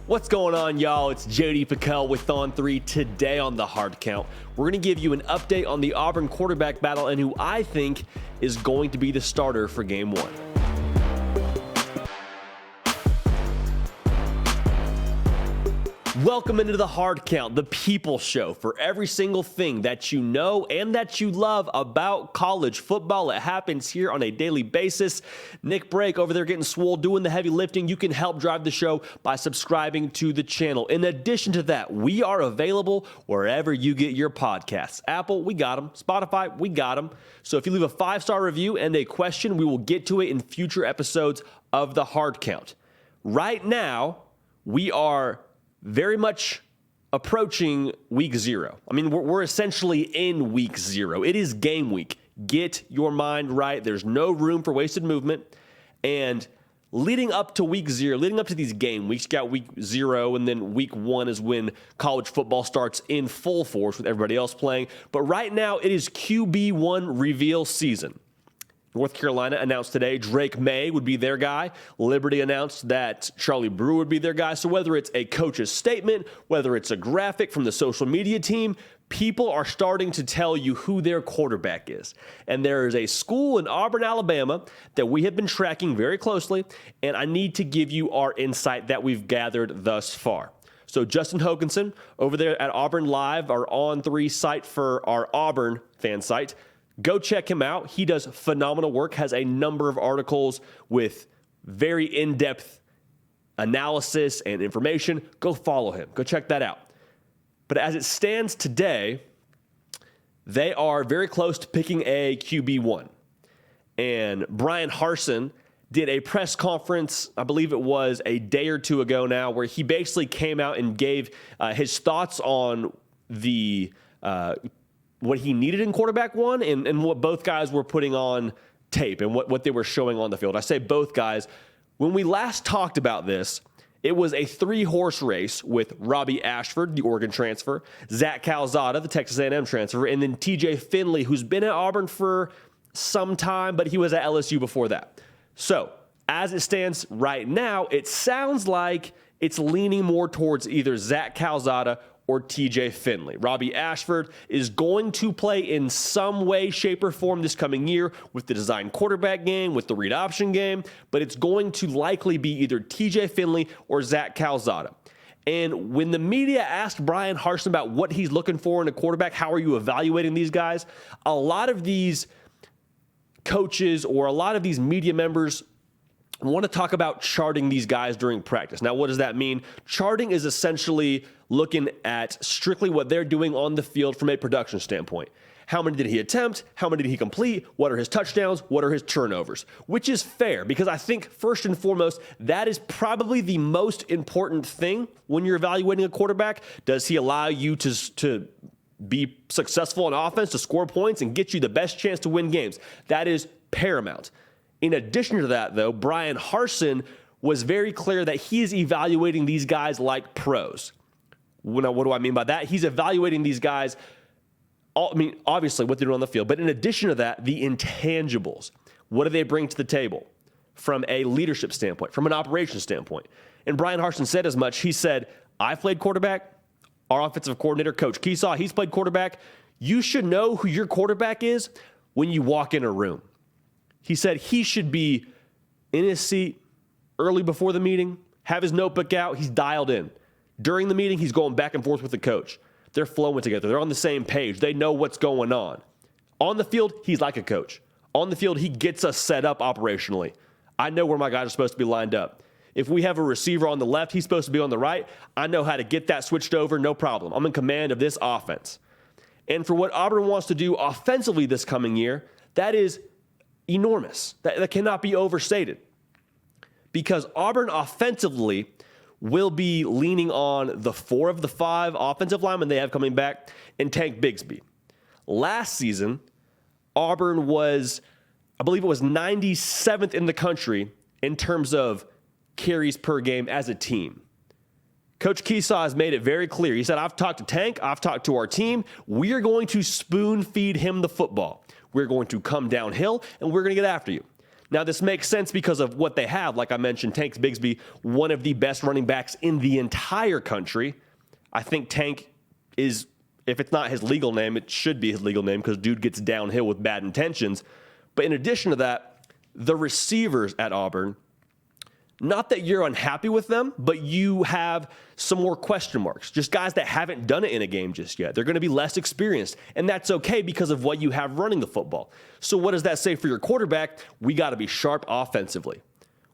What's going on, y'all? It's JD Pickell with On 3. Today on the Hard Count, we're going to give you an update on the Auburn quarterback battle and who I think is going to be the starter for Game 1. Welcome into the Hard Count, the people show for every single thing that you know and that you love about college football. It happens here on a daily basis. Nick Brake over there getting swole, doing the heavy lifting. You can help drive the show by subscribing to the channel. In addition to that, we are available wherever you get your podcasts. Apple, we got them. Spotify, we got them. So if you leave a 5-star review and a question, we will get to it in future episodes of the Hard Count. Right now, we are very much approaching week 0. I mean, we're essentially in week 0. It is game week. Get your mind right. There's no room for wasted movement. And leading up to week 0, leading up to these game weeks, you got week 0, and then week 1 is when college football starts in full force with everybody else playing. But right now, it is QB1 reveal season. North Carolina announced today Drake May would be their guy. Liberty announced that Charlie Brewer would be their guy. So whether it's a coach's statement, whether it's a graphic from the social media team, people are starting to tell you who their quarterback is. And there is a school in Auburn, Alabama that we have been tracking very closely, and I need to give you our insight that we've gathered thus far. So Justin Hokanson over there at Auburn Live, our On 3 site for our Auburn fan site. Go check him out. He does phenomenal work, has a number of articles with very in-depth analysis and information. Go follow him. Go check that out. But as it stands today, they are very close to picking a QB1. And Bryan Harsin did a press conference, I believe it was a day or two ago now, where he basically came out and gave his thoughts on the what he needed in quarterback 1 and what both guys were putting on tape and what they were showing on the field. I say both guys. When we last talked about this, it was a 3-horse race with Robbie Ashford, the Oregon transfer, Zach Calzada, the Texas A&M transfer, and then TJ Finley, who's been at Auburn for some time, but he was at LSU before that. So as it stands right now, it sounds like it's leaning more towards either Zach Calzada or TJ Finley. Robbie Ashford is going to play in some way, shape, or form this coming year with the design quarterback game, with the read option game, but it's going to likely be either TJ Finley or Zach Calzada. And when the media asked Bryan Harsin about what he's looking for in a quarterback, how are you evaluating these guys? A lot of these coaches or a lot of these media members want to talk about charting these guys during practice. Now, what does that mean? Charting is essentially looking at strictly what they're doing on the field from a production standpoint. How many did he attempt? How many did he complete? What are his touchdowns? What are his turnovers? Which is fair because I think first and foremost, that is probably the most important thing when you're evaluating a quarterback. Does he allow you to be successful on offense, to score points, and get you the best chance to win games? That is paramount. In addition to that, though, Bryan Harsin was very clear that he is evaluating these guys like pros. Now, what do I mean by that? He's evaluating these guys, obviously what they do on the field, but in addition to that, the intangibles. What do they bring to the table from a leadership standpoint, from an operations standpoint? And Bryan Harsin said as much. He said, I've played quarterback. Our offensive coordinator, Coach Keesaw, he's played quarterback. You should know who your quarterback is when you walk in a room. He said he should be in his seat early before the meeting, have his notebook out, he's dialed in. During the meeting, he's going back and forth with the coach. They're flowing together. They're on the same page. They know what's going on. On the field, he's like a coach. On the field, he gets us set up operationally. I know where my guys are supposed to be lined up. If we have a receiver on the left, he's supposed to be on the right. I know how to get that switched over, no problem. I'm in command of this offense. And for what Auburn wants to do offensively this coming year, that is enormous. That cannot be overstated. Because Auburn offensively will be leaning on the 4 of the 5 offensive linemen they have coming back and Tank Bigsby. Last season, Auburn was, I believe it was 97th in the country in terms of carries per game as a team. Coach Keesaw has made it very clear. He said, I've talked to Tank, I've talked to our team. We are going to spoon feed him the football. We're going to come downhill, and we're going to get after you. Now, this makes sense because of what they have. Like I mentioned, Tank Bigsby, one of the best running backs in the entire country. I think Tank is, if it's not his legal name, it should be his legal name because dude gets downhill with bad intentions. But in addition to that, the receivers at Auburn, not that you're unhappy with them, but you have some more question marks. Just guys that haven't done it in a game just yet. They're going to be less experienced, and that's okay because of what you have running the football. So what does that say for your quarterback? We got to be sharp offensively.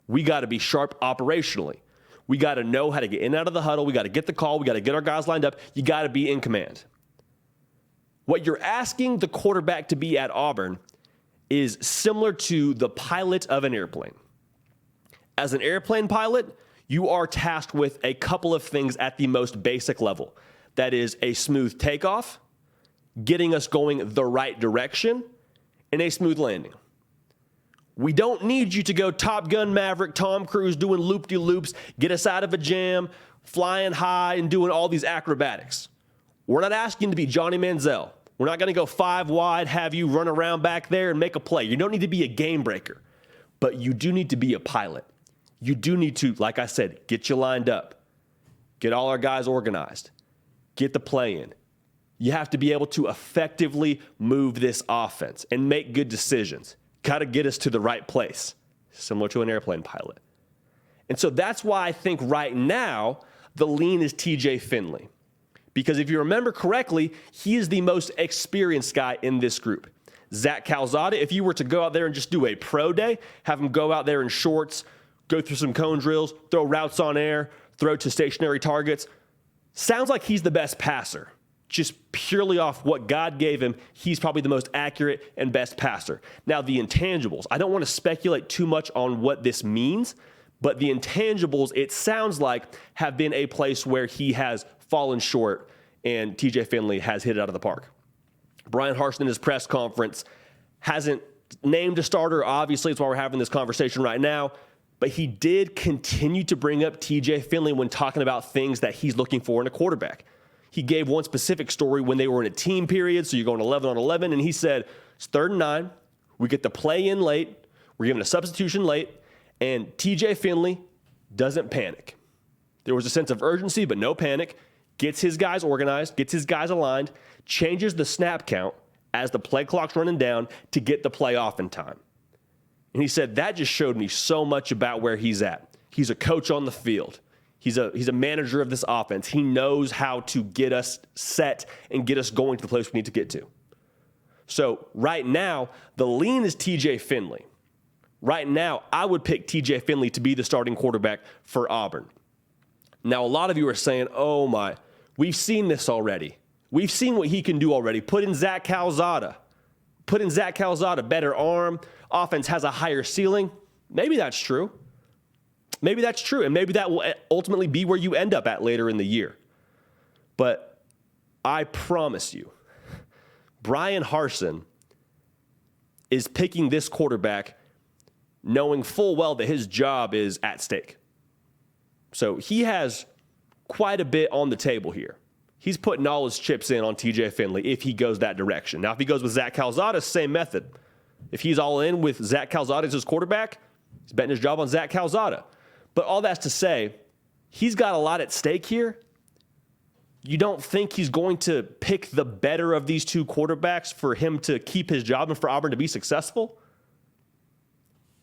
We got to be sharp operationally. We got to know how to get in and out of the huddle. We got to get the call. We got to get our guys lined up. You got to be in command. What you're asking the quarterback to be at Auburn is similar to the pilot of an airplane. As an airplane pilot, you are tasked with a couple of things at the most basic level. That is a smooth takeoff, getting us going the right direction, and a smooth landing. We don't need you to go Top Gun Maverick, Tom Cruise doing loop-de-loops, get us out of a jam, flying high, and doing all these acrobatics. We're not asking to be Johnny Manziel. We're not going to go 5 wide, have you run around back there and make a play. You don't need to be a game breaker, but you do need to be a pilot. You do need to, like I said, get you lined up, get all our guys organized, get the play in. You have to be able to effectively move this offense and make good decisions. Got to get us to the right place, similar to an airplane pilot. And so that's why I think right now the lean is TJ Finley. Because if you remember correctly, he is the most experienced guy in this group. Zach Calzada, if you were to go out there and just do a pro day, have him go out there in shorts, go through some cone drills, throw routes on air, throw to stationary targets. Sounds like he's the best passer. Just purely off what God gave him, he's probably the most accurate and best passer. Now, the intangibles, I don't want to speculate too much on what this means, but the intangibles, it sounds like, have been a place where he has fallen short and TJ Finley has hit it out of the park. Bryan Harsin in his press conference hasn't named a starter. Obviously, that's why we're having this conversation right now. But he did continue to bring up TJ Finley when talking about things that he's looking for in a quarterback. He gave one specific story when they were in a team period, so you're going 11 on 11, and he said, it's 3rd and 9, we get the play in late, we're giving a substitution late, and TJ Finley doesn't panic. There was a sense of urgency, but no panic, gets his guys organized, gets his guys aligned, changes the snap count as the play clock's running down to get the play off in time. And he said, that just showed me so much about where he's at. He's a coach on the field. He's a manager of this offense. He knows how to get us set and get us going to the place we need to get to. So right now, the lean is TJ Finley. Right now, I would pick TJ Finley to be the starting quarterback for Auburn. Now, a lot of you are saying, oh my, we've seen this already. We've seen what he can do already. Put in Zach Calzada. Better arm. Offense has a higher ceiling. Maybe that's true. And maybe that will ultimately be where you end up at later in the year. But I promise you, Bryan Harsin is picking this quarterback knowing full well that his job is at stake. So he has quite a bit on the table here. He's putting all his chips in on TJ Finley if he goes that direction. Now, if he goes with Zach Calzada, same method. If he's all in with Zach Calzada as his quarterback, he's betting his job on Zach Calzada. But all that's to say, he's got a lot at stake here. You don't think he's going to pick the better of these two quarterbacks for him to keep his job and for Auburn to be successful?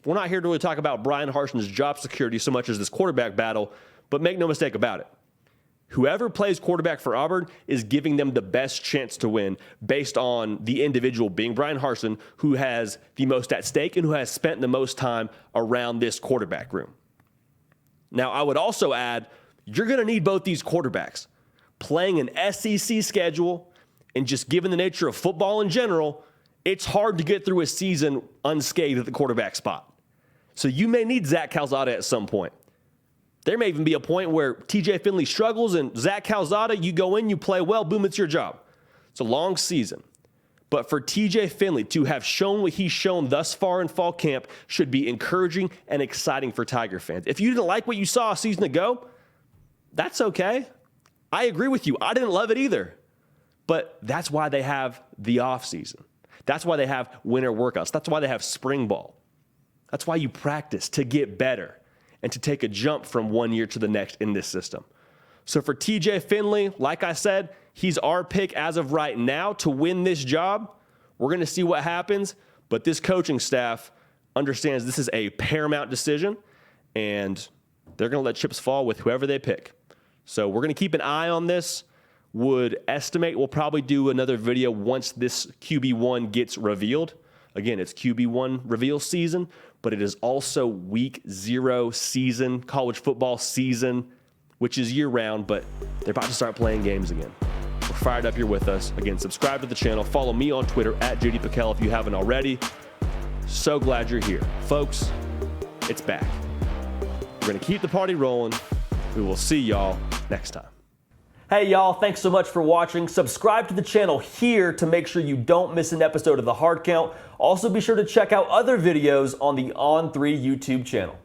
We're not here to really talk about Bryan Harsin's job security so much as this quarterback battle, but make no mistake about it. Whoever plays quarterback for Auburn is giving them the best chance to win based on the individual being Bryan Harsin, who has the most at stake and who has spent the most time around this quarterback room. Now, I would also add, you're going to need both these quarterbacks. Playing an SEC schedule and just given the nature of football in general, it's hard to get through a season unscathed at the quarterback spot. So you may need Zach Calzada at some point. There may even be a point where TJ Finley struggles and Zach Calzada, you go in, you play well, boom, it's your job. It's a long season. But for TJ Finley to have shown what he's shown thus far in fall camp should be encouraging and exciting for Tiger fans. If you didn't like what you saw a season ago, that's okay. I agree with you. I didn't love it either. But that's why they have the offseason. That's why they have winter workouts. That's why they have spring ball. That's why you practice, to get better and to take a jump from one year to the next in this system. So for TJ Finley, like I said, he's our pick as of right now to win this job. We're going to see what happens, but this coaching staff understands this is a paramount decision, and they're going to let chips fall with whoever they pick. So we're going to keep an eye on this. Would estimate we'll probably do another video once this QB1 gets revealed. Again, it's QB1 reveal season, but it is also week 0 season, college football season, which is year-round, but they're about to start playing games again. We're fired up you're with us. Again, subscribe to the channel. Follow me on Twitter at JD Pickell if you haven't already. So glad you're here. Folks, it's back. We're going to keep the party rolling. We will see y'all next time. Hey y'all, thanks so much for watching. Subscribe to the channel here to make sure you don't miss an episode of The Hard Count. Also be sure to check out other videos on the On3 YouTube channel.